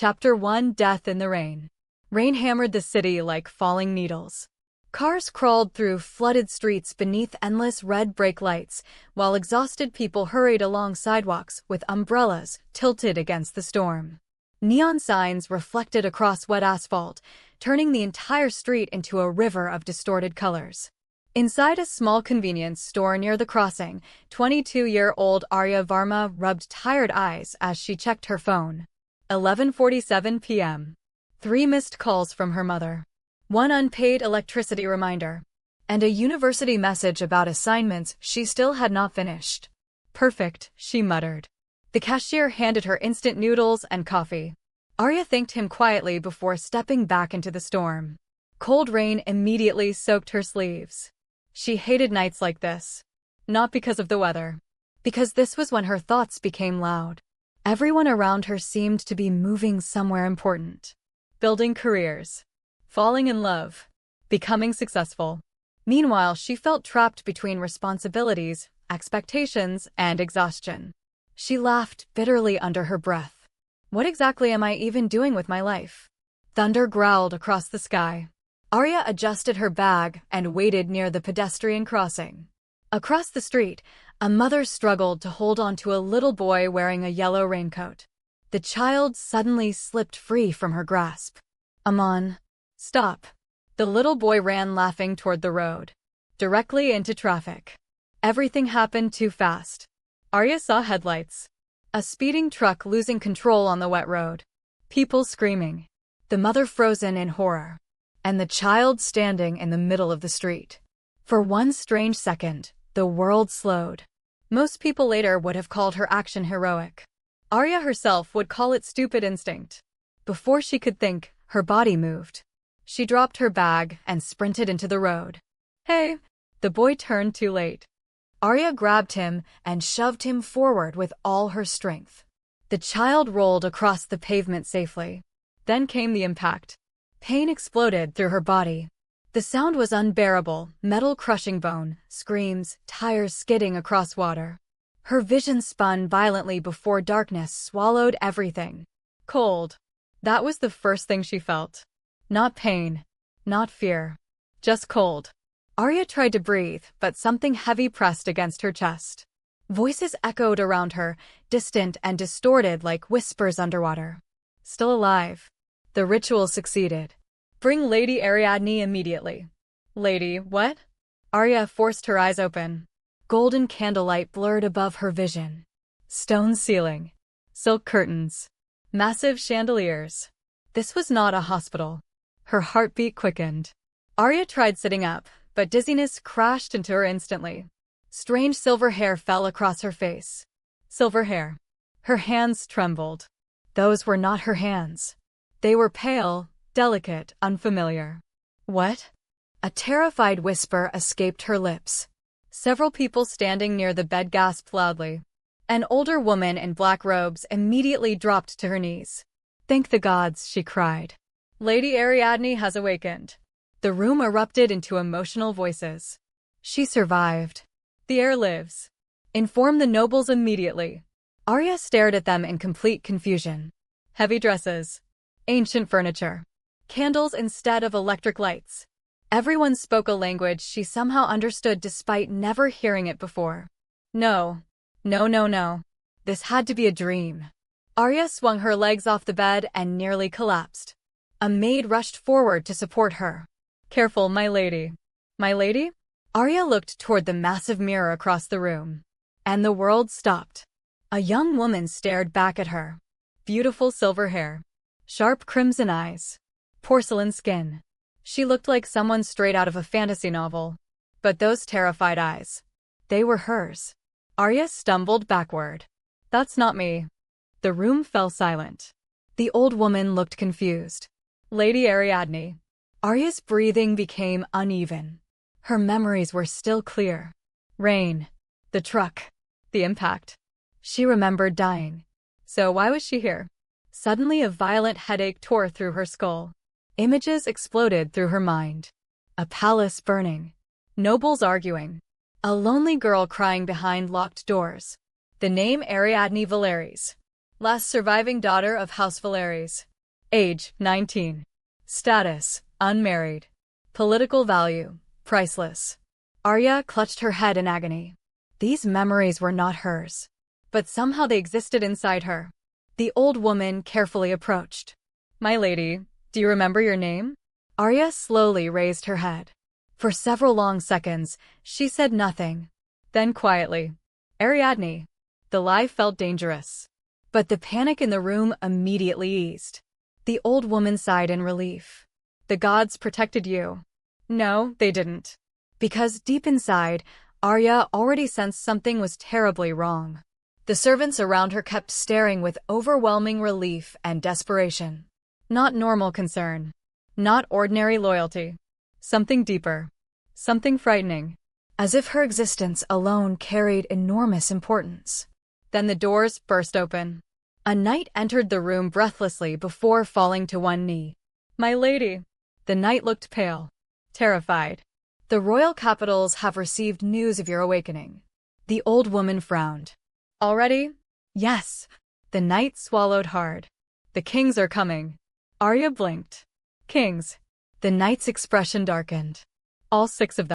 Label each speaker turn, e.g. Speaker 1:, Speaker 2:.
Speaker 1: Chapter 1: Death in the Rain. Rain hammered the city like falling needles. Cars crawled through flooded streets beneath endless red brake lights, while exhausted people hurried along sidewalks with umbrellas tilted against the storm. Neon signs reflected across wet asphalt, turning the entire street into a river of distorted colors. Inside a small convenience store near the crossing, 22-year-old Aarya Varma rubbed tired eyes as she checked her phone. 11:47 p.m. 3 missed calls from her mother. 1 unpaid electricity reminder. And a university message about assignments she still had not finished. Perfect, she muttered. The cashier handed her instant noodles and coffee. Aarya thanked him quietly before stepping back into the storm. Cold rain immediately soaked her sleeves. She hated nights like this. Not because of the weather. Because this was when her thoughts became loud. Everyone around her seemed to be moving somewhere important. Building careers. Falling in love. Becoming successful. Meanwhile, she felt trapped between responsibilities, expectations, and exhaustion. She laughed bitterly under her breath. What exactly am I even doing with my life? Thunder growled across the sky. Aarya adjusted her bag and waited near the pedestrian crossing. Across the street, a mother struggled to hold on to a little boy wearing a yellow raincoat. The child suddenly slipped free from her grasp. Aman, stop. The little boy ran laughing toward the road. Directly into traffic. Everything happened too fast. Aarya saw headlights. A speeding truck losing control on the wet road. People screaming. The mother frozen in horror. And the child standing in the middle of the street. For one strange second, the world slowed. Most people later would have called her action heroic. Aarya herself would call it stupid instinct. Before she could think, her body moved. She dropped her bag and sprinted into the road. Hey! The boy turned too late. Aarya grabbed him and shoved him forward with all her strength. The child rolled across the pavement safely. Then came the impact. Pain exploded through her body. The sound was unbearable, metal crushing bone, screams, tires skidding across water. Her vision spun violently before darkness swallowed everything. Cold. That was the first thing she felt. Not pain. Not fear. Just cold. Aarya tried to breathe, but something heavy pressed against her chest. Voices echoed around her, distant and distorted like whispers underwater. Still alive. The ritual succeeded. Bring Lady Ariadne immediately. Lady, what? Aarya forced her eyes open. Golden candlelight blurred above her vision. Stone ceiling. Silk curtains. Massive chandeliers. This was not a hospital. Her heartbeat quickened. Aarya tried sitting up, but dizziness crashed into her instantly. Strange silver hair fell across her face. Silver hair. Her hands trembled. Those were not her hands. They were pale, delicate, unfamiliar. What? A terrified whisper escaped her lips. Several people standing near the bed gasped loudly. An older woman in black robes immediately dropped to her knees. Thank the gods, she cried. Lady Ariadne has awakened. The room erupted into emotional voices. She survived. The heir lives. Inform the nobles immediately. Aarya stared at them in complete confusion. Heavy dresses. Ancient furniture. Candles instead of electric lights. Everyone spoke a language she somehow understood despite never hearing it before. No. No, no, no. This had to be a dream. Aarya swung her legs off the bed and nearly collapsed. A maid rushed forward to support her. Careful, my lady. My lady? Aarya looked toward the massive mirror across the room. And the world stopped. A young woman stared back at her. Beautiful silver hair. Sharp crimson eyes. Porcelain skin. She looked like someone straight out of a fantasy novel. But those terrified eyes. They were hers. Aarya stumbled backward. That's not me. The room fell silent. The old woman looked confused. Lady Ariadne. Aarya's breathing became uneven. Her memories were still clear. Rain. The truck. The impact. She remembered dying. So why was she here? Suddenly a violent headache tore through her skull. Images exploded through her mind. A palace burning. Nobles arguing. A lonely girl crying behind locked doors. The name Ariadne Valerius. Last surviving daughter of House Valerius. Age, 19. Status, unmarried. Political value, priceless. Aarya clutched her head in agony. These memories were not hers, but somehow they existed inside her. The old woman carefully approached. My lady, do you remember your name? Aarya slowly raised her head. For several long seconds, she said nothing. Then quietly, Ariadne. The lie felt dangerous, but the panic in the room immediately eased. The old woman sighed in relief. The gods protected you. No, they didn't. Because deep inside, Aarya already sensed something was terribly wrong. The servants around her kept staring with overwhelming relief and desperation. Not normal concern. Not ordinary loyalty. Something deeper. Something frightening. As if her existence alone carried enormous importance. Then the doors burst open. A knight entered the room breathlessly before falling to one knee. My lady. The knight looked pale. Terrified. The royal capitals have received news of your awakening. The old woman frowned. Already? Yes. The knight swallowed hard. The kings are coming. Aarya blinked. Kings. The knight's expression darkened. All 6 of them.